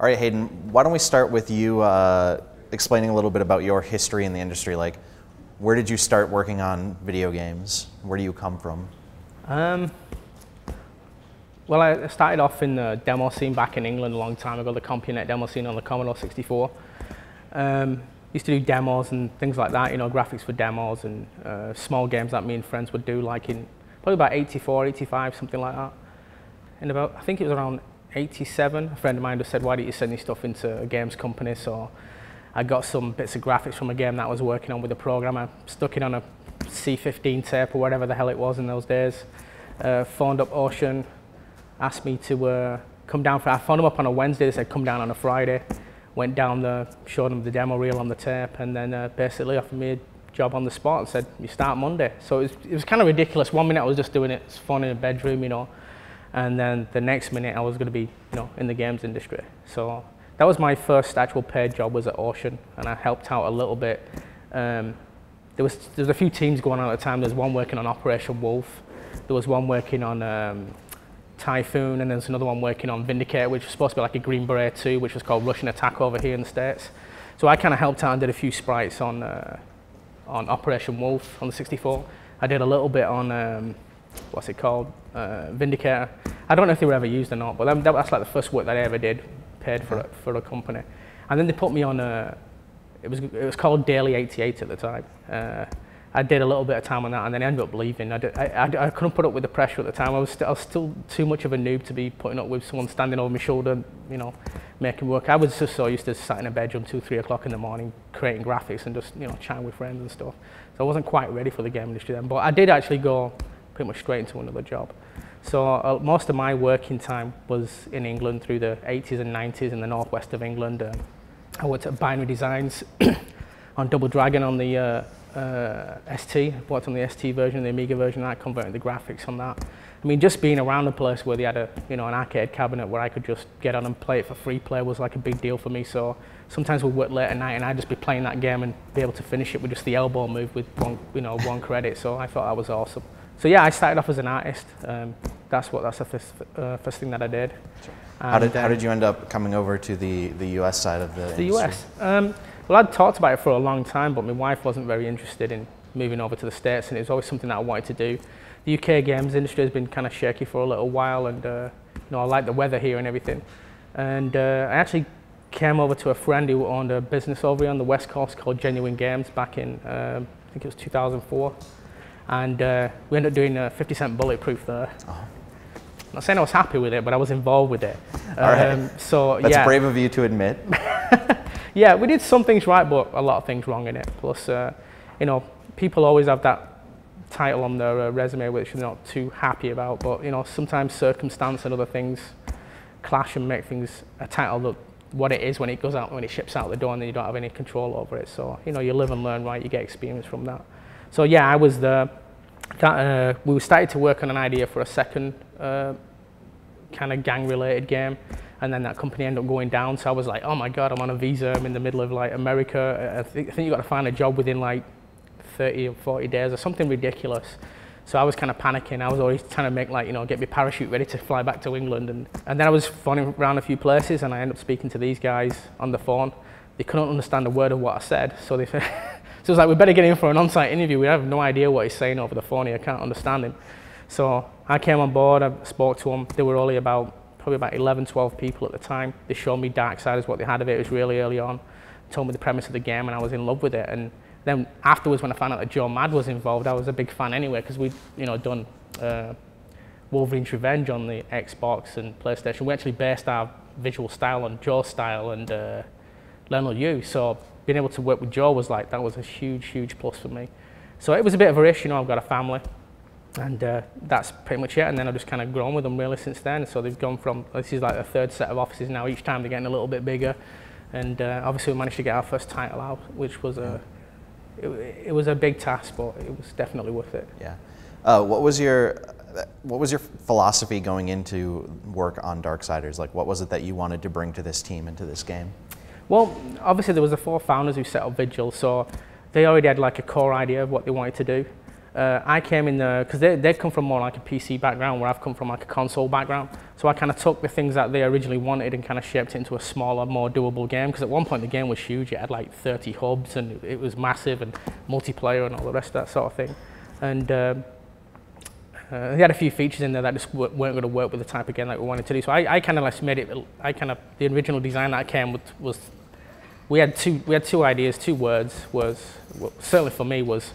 All right, Hayden, why don't we start with you explaining a little bit about your history in the industry? Like, where did you start working on video games? Where do you come from? Well, I started off in the demo scene back in England a long time ago, the CompuNet demo scene on the Commodore 64. Used to do demos and things like that, you know, graphics for demos and small games that me and friends would do, like in probably about 84, 85, something like that. And about, I think it was around 87, a friend of mine just said, why don't you send your stuff into a games company? So I got some bits of graphics from a game that I was working on with a programmer, stuck it on a C15 tape or whatever the hell it was in those days, phoned up Ocean, asked me to come down I phoned them up on a Wednesday, they said come down on a Friday, went down there, showed them the demo reel on the tape, and then basically offered me a job on the spot and said, you start Monday. So it was kind of ridiculous. One minute I was just doing it, phone in a bedroom, you know, and then the next minute I was going to be, you know, in the games industry. So that was my first actual paid job, was at Ocean, and I helped out a little bit. There was a few teams going on at the time. There was one working on Operation Wolf, there was one working on Typhoon, and there's another one working on Vindicator, which was supposed to be like a Green Beret 2, which was called Russian Attack over here in the States. So I kind of helped out and did a few sprites on Operation Wolf on the 64. I did a little bit on, what's it called, Vindicator. I don't know if they were ever used or not, but that's like the first work that I ever did, paid for a company. And then they put me on, it was called Daily 88 at the time. I did a little bit of time on that, and then I ended up leaving. I couldn't put up with the pressure at the time. I was still too much of a noob to be putting up with someone standing over my shoulder, you know, making work. I was just so used to sat in a bedroom 2, 3 o'clock in the morning, creating graphics and just, you know, chatting with friends and stuff. So I wasn't quite ready for the game industry then, but I did actually go pretty much straight into another job. So most of my working time was in England through the 80s and 90s in the northwest of England. I worked at Binary Designs on Double Dragon on the ST, worked on the ST version, the Amiga version, and I converted the graphics on that. I mean, just being around a place where they had an arcade cabinet where I could just get on and play it for free play was like a big deal for me. So sometimes we'd work late at night and I'd just be playing that game and be able to finish it with just the elbow move with one credit. So I thought that was awesome. So yeah, I started off as an artist. That's the first thing that I did. Sure. How did you end up coming over to the US side of the industry? US? Well, I'd talked about it for a long time, but my wife wasn't very interested in moving over to the States, and it was always something that I wanted to do. The UK games industry has been kind of shaky for a little while, and you know, I like the weather here and everything. And I actually came over to a friend who owned a business over here on the West Coast called Genuine Games back in, I think it was 2004. And we ended up doing a 50-cent Bulletproof there. Oh. I'm not saying I was happy with it, but I was involved with it. All right. So that's yeah. Brave of you to admit. Yeah, we did some things right, but a lot of things wrong in it. Plus, you know, people always have that title on their resume which they're not too happy about. But you know, sometimes circumstance and other things clash and make things a title that what it is when it goes out, when it ships out the door, and then you don't have any control over it. So you know, you live and learn, right? You get experience from that. So yeah, I was there. We started to work on an idea for a second kind of gang-related game, and then that company ended up going down. So I was like, oh my God, I'm on a visa. I'm in the middle of like America. I think you got to find a job within like 30 or 40 days or something ridiculous. So I was kind of panicking. I was always trying to make like, you know, get my parachute ready to fly back to England. And then I was phoning around a few places, and I ended up speaking to these guys on the phone. They couldn't understand a word of what I said. So they said, so it was like, we better get in for an on-site interview. We have no idea what he's saying over the phone here. I can't understand him. So I came on board, I spoke to them. They were only probably about 11, 12 people at the time. They showed me Darksiders, what they had of it. It was really early on. Told me the premise of the game, and I was in love with it. And then afterwards, when I found out that Joe Mad was involved, I was a big fan anyway, because we'd done Wolverine's Revenge on the Xbox and PlayStation. We actually based our visual style on Joe's style and Lionel Yu. So being able to work with Joe was like, that was a huge, huge plus for me. So it was a bit of a risk, you know, I've got a family. And that's pretty much it. And then I've just kind of grown with them really since then. So they've gone from, this is like the third set of offices now. Each time they're getting a little bit bigger. And obviously we managed to get our first title out, which was it was a big task, but it was definitely worth it. Yeah. What was your philosophy going into work on Darksiders? Like, what was it that you wanted to bring to this team and to this game? Well, obviously there was the 4 founders who set up Vigil, so they already had like a core idea of what they wanted to do. I came in because they come from more like a PC background, where I've come from like a console background. So I kind of took the things that they originally wanted and kind of shaped it into a smaller, more doable game. Because at one point the game was huge; it had like 30 hubs and it was massive, and multiplayer and all the rest of that sort of thing. And they had a few features in there that just weren't going to work with the type of game that we wanted to do. So I kind of like made it. The original design that I came with was we had two ideas, two words. Certainly for me was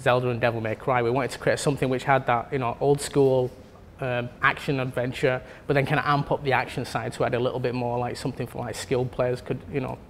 Zelda and Devil May Cry. We wanted to create something which had that, old school action adventure, but then kind of amp up the action side, so it had a little bit more like something for like skilled players could,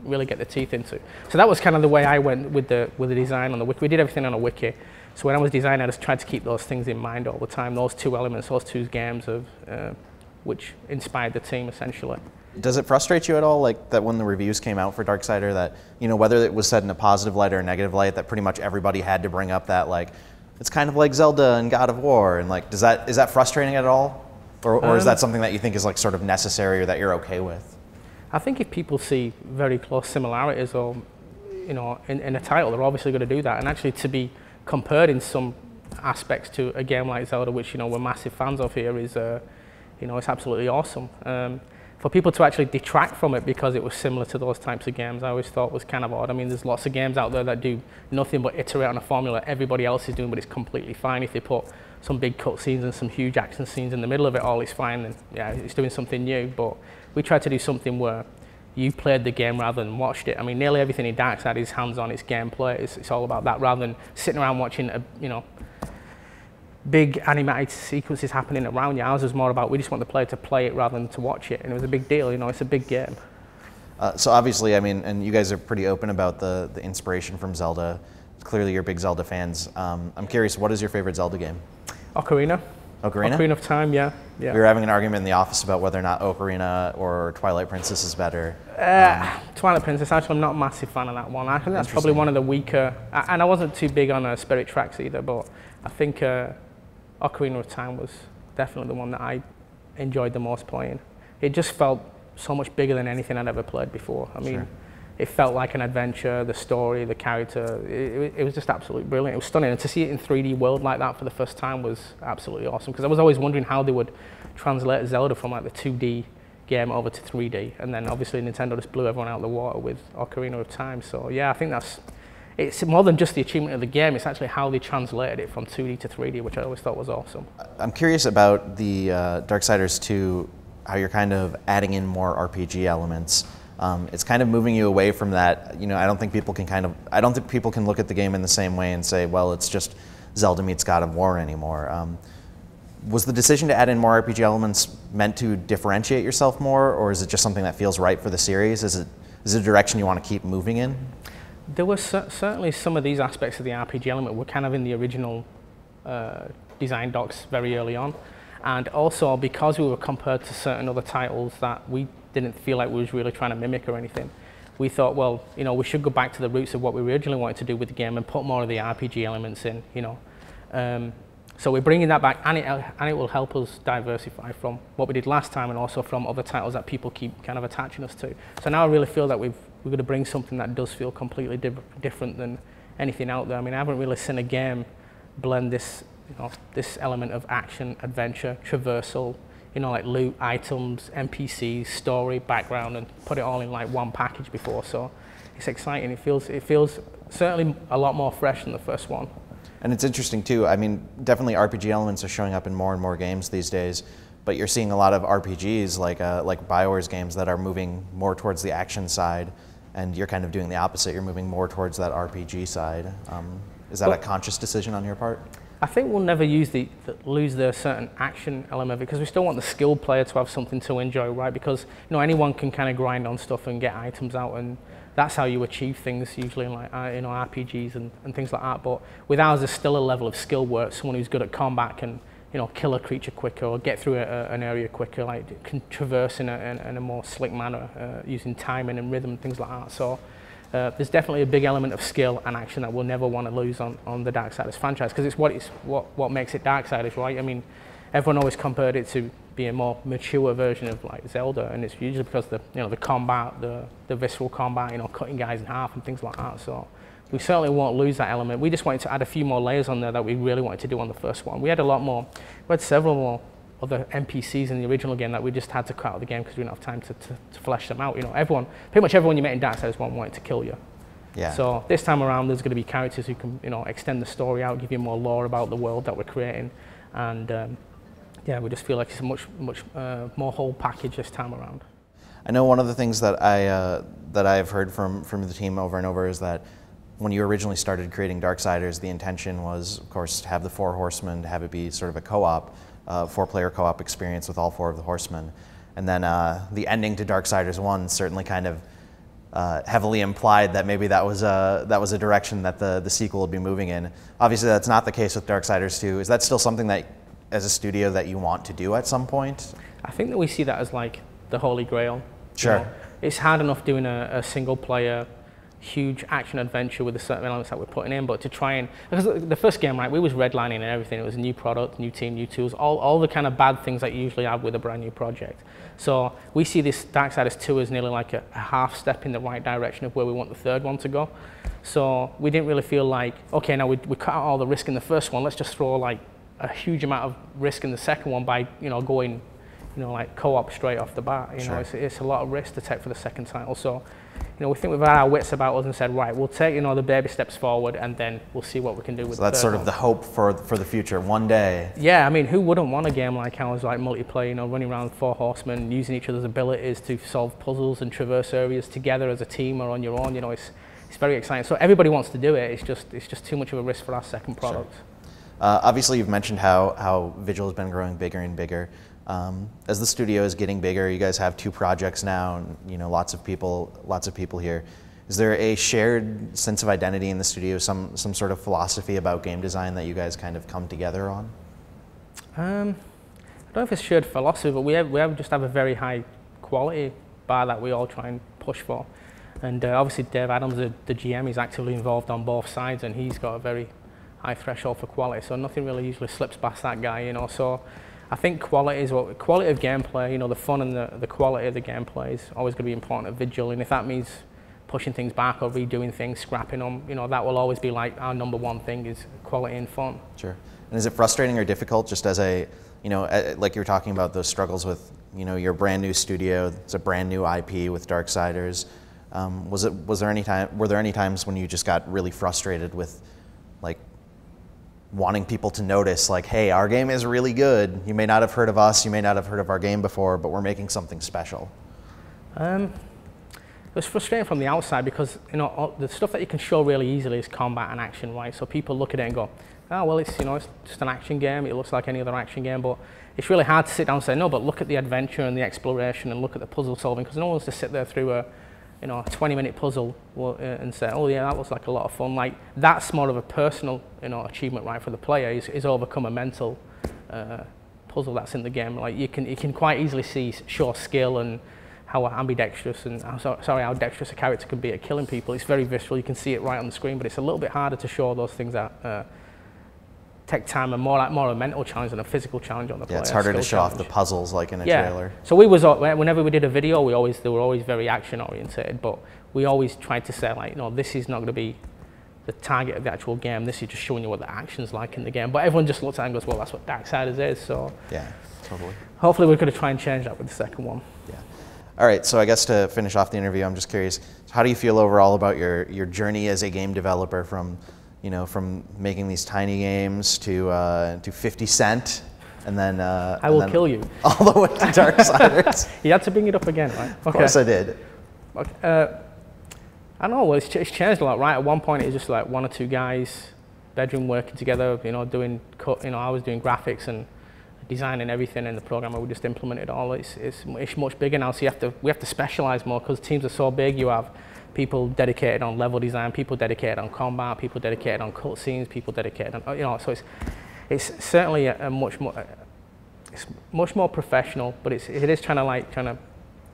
really get their teeth into. So that was kind of the way I went with the design on the wiki. We did everything on a wiki. So when I was designing, I just tried to keep those things in mind all the time. Those two elements, those two games of which inspired the team essentially. Does it frustrate you at all, like that when the reviews came out for Darksider, that whether it was said in a positive light or a negative light, that pretty much everybody had to bring up that like it's kind of like Zelda and God of War, and like is that frustrating at all, or is that something that you think is like sort of necessary or that you're okay with? I think if people see very close similarities, or in a title, they're obviously going to do that, and actually to be compared in some aspects to a game like Zelda, which we're massive fans of here, is it's absolutely awesome. For people to actually detract from it because it was similar to those types of games, I always thought was kind of odd. I mean, there's lots of games out there that do nothing but iterate on a formula everybody else is doing, but it's completely fine. If they put some big cutscenes and some huge action scenes in the middle of it all, it's fine, and yeah, it's doing something new. But we tried to do something where you played the game rather than watched it. I mean, nearly everything in Darksiders is hands-on, it's gameplay, it's all about that, rather than sitting around watching big animated sequences happening around you. Ours was more about we just want the player to play it rather than to watch it, and it was a big deal. It's a big game. So obviously, I mean, and you guys are pretty open about the inspiration from Zelda. Clearly, you're big Zelda fans. I'm curious, what is your favorite Zelda game? Ocarina. Ocarina of Time, yeah. We were having an argument in the office about whether or not Ocarina or Twilight Princess is better. Twilight Princess, actually, I'm not a massive fan of that one. I think that's probably one of the weaker, and I wasn't too big on Spirit Tracks either, but I think Ocarina of Time was definitely the one that I enjoyed the most playing. It just felt so much bigger than anything I'd ever played before. I mean, It felt like an adventure, the story, the character, it was just absolutely brilliant. It was stunning, and to see it in 3D world like that for the first time was absolutely awesome, because I was always wondering how they would translate Zelda from like the 2D game over to 3D, and then obviously Nintendo just blew everyone out of the water with Ocarina of Time. So yeah, I think it's more than just the achievement of the game, it's actually how they translated it from 2D to 3D, which I always thought was awesome. I'm curious about the Darksiders II, how you're kind of adding in more RPG elements. It's kind of moving you away from that. I don't think people can look at the game in the same way and say, well, it's just Zelda meets God of War anymore. Was the decision to add in more RPG elements meant to differentiate yourself more, or is it just something that feels right for the series? Is it a direction you want to keep moving in? There were certainly some of these aspects of the RPG element were kind of in the original design docs very early on. And also because we were compared to certain other titles that we didn't feel like we was really trying to mimic or anything, we thought, well, we should go back to the roots of what we originally wanted to do with the game and put more of the RPG elements in, So we're bringing that back, and it will help us diversify from what we did last time, and also from other titles that people keep kind of attaching us to. So now I really feel that we're going to bring something that does feel completely different than anything out there. I mean, I haven't really seen a game blend this, this element of action, adventure, traversal, like loot, items, NPCs, story, background, and put it all in like one package before. So it's exciting. It feels certainly a lot more fresh than the first one. And it's interesting too. I mean, definitely RPG elements are showing up in more and more games these days, but you're seeing a lot of RPGs like BioWare's games that are moving more towards the action side, and you're kind of doing the opposite. You're moving more towards that RPG side. Is that a conscious decision on your part? I think we'll never lose the certain action element of it, because we still want the skilled player to have something to enjoy, right? Because anyone can kind of grind on stuff and get items out, and that's how you achieve things usually in like RPGs and things like that. But with ours, there's still a level of skill where someone who's good at combat can kill a creature quicker or get through an area quicker, like can traverse in a more slick manner using timing and rhythm and things like that. So there's definitely a big element of skill and action that we'll never want to lose on the Darksiders franchise, because it's what makes it Darksiders, right? I mean, everyone always compared it to be a more mature version of like Zelda, and it's usually because the combat, the visceral combat, cutting guys in half and things like that. So We certainly won't lose that element. We just wanted to add a few more layers on there that we really wanted to do on the first one. We had a lot more, we had several more other NPCs in the original game that we just had to cut out of the game because we didn't have time to flesh them out. You know, pretty much everyone you met in Darksiders 1 wanted to kill you. Yeah. So this time around, there's going to be characters who can, you know, extend the story out, give you more lore about the world that we're creating, and yeah, we just feel like it's a much more whole package this time around. I know one of the things that I've heard from the team over and over is that when you originally started creating Darksiders, the intention was, of course, to have the 4 horsemen, to have it be sort of a co-op, 4-player co-op experience with all 4 of the horsemen, and then the ending to Darksiders 1 certainly kind of heavily implied that maybe that was a direction that the sequel would be moving in. Obviously, that's not the case with Darksiders 2. Is that still something that, as a studio, that you want to do at some point? I think that we see that as like the holy grail. Sure. You know, it's hard enough doing a single-player, huge action adventure with the certain elements that we're putting in, but to try and, because the first game, right, we was redlining and everything. It was a new product, new team, new tools, all the kind of bad things that you usually have with a brand new project. So we see this Darksiders 2 as nearly like a half step in the right direction of where we want the third one to go. So we didn't really feel like, okay, now we cut out all the risk in the first one, let's just throw like a huge amount of risk in the second one by, you know, going, you know, like co-op straight off the bat. You know, it's a lot of risk to take for the second title. So, you know, we think we've had our wits about us and said, right, we'll take, you know, the baby steps forward and then we'll see what we can do with. So that's sort of the hope for the future, one day. Yeah, I mean, who wouldn't want a game like ours, like multiplayer, you know, running around 4 horsemen, using each other's abilities to solve puzzles and traverse areas together as a team or on your own. You know, it's very exciting. So everybody wants to do it. It's just too much of a risk for our second product. Sure. Obviously, you've mentioned how Vigil has been growing bigger and bigger. As the studio is getting bigger, you guys have 2 projects now, and you know, lots of people here. Is there a shared sense of identity in the studio, some sort of philosophy about game design that you guys kind of come together on? I don't know if it's shared philosophy, but we just have a very high quality bar that we all try and push for. And obviously, Dave Adams, the GM, is actively involved on both sides, and he's got a very high threshold for quality. So nothing really usually slips past that guy, you know. So I think quality of gameplay, you know, the fun and the quality of the gameplay is always going to be important at Vigil, and if that means pushing things back or redoing things, scrapping them, you know, that will always be like our #1 thing is quality and fun. Sure. And is it frustrating or difficult, just as a, you know, like you were talking about those struggles with, you know, your brand new studio, it's a brand new IP with Darksiders. Were there any times when you just got really frustrated with, like, wanting people to notice, like, hey, our game is really good. You may not have heard of us, you may not have heard of our game before, but we're making something special? It was frustrating from the outside because, you know, the stuff that you can show really easily is combat and action, right? So people look at it and go, oh, well, it's, you know, it's just an action game. It looks like any other action game, but it's really hard to sit down and say, no, but look at the adventure and the exploration and look at the puzzle solving, because no one wants to sit there through a 20-minute puzzle and say, oh yeah, that looks like a lot of fun. Like, that's more of a personal, you know, achievement, right, for the player, is overcome a mental puzzle that's in the game. Like, you can quite easily show skill and how ambidextrous and how dexterous a character can be at killing people. It's very visceral. You can see it right on the screen, but it's a little bit harder to show those things that take time and more a mental challenge than a physical challenge on the player. Yeah, it's harder to show off the puzzles like in a trailer. So whenever we did a video, they were always very action oriented, but we always tried to say, like, no, this is not going to be the target of the actual game. This is just showing you what the action's like in the game. But everyone just looks at it and goes, well, that's what Darksiders is. So yeah, totally. Hopefully we're going to try and change that with the second one. Yeah. All right, so I guess to finish off the interview, I'm just curious, how do you feel overall about your journey as a game developer, from making these tiny games to 50 Cent, and then I will kill you all the way to Darksiders? You had to bring it up again, right? Okay. Of course I did. Okay. I don't know. Well, it's changed a lot, right? At one point, it was just like 1 or 2 guys, bedroom working together. You know, I was doing graphics and designing everything in the program, and we just implemented it all. It's much bigger now, so we have to specialize more because teams are so big. You have people dedicated on level design, people dedicated on combat, people dedicated on cutscenes, people dedicated on, you know, so it's certainly a much more professional, but it is trying to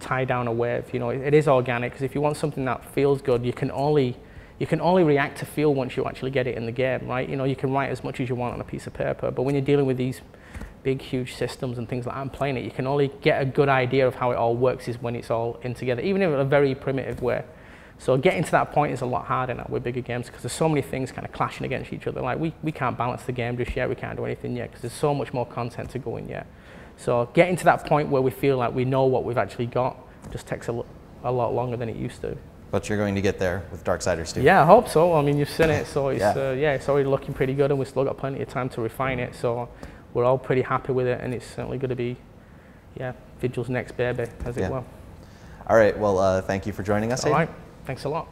tie down a wave. You know, it is organic, because if you want something that feels good, you can only react to feel once you actually get it in the game, right? You know, you can write as much as you want on a piece of paper, but when you're dealing with these big, huge systems and things like that and playing it, you can only get a good idea of how it all works is when it's all in together, even in a very primitive way. So getting to that point is a lot harder now with bigger games because there's so many things kind of clashing against each other. Like we can't balance the game just yet, we can't do anything yet because there's so much more content to go in yet. So getting to that point where we feel like we know what we've actually got just takes a lot longer than it used to. But you're going to get there with Darksiders 2. Yeah, I hope so. I mean, you've seen it, so it's, Yeah. it's already looking pretty good and we've still got plenty of time to refine it. So we're all pretty happy with it and it's certainly going to be, Vigil's next baby, as it were. All right, well, thank you for joining us, All Hayden. right, thanks a lot.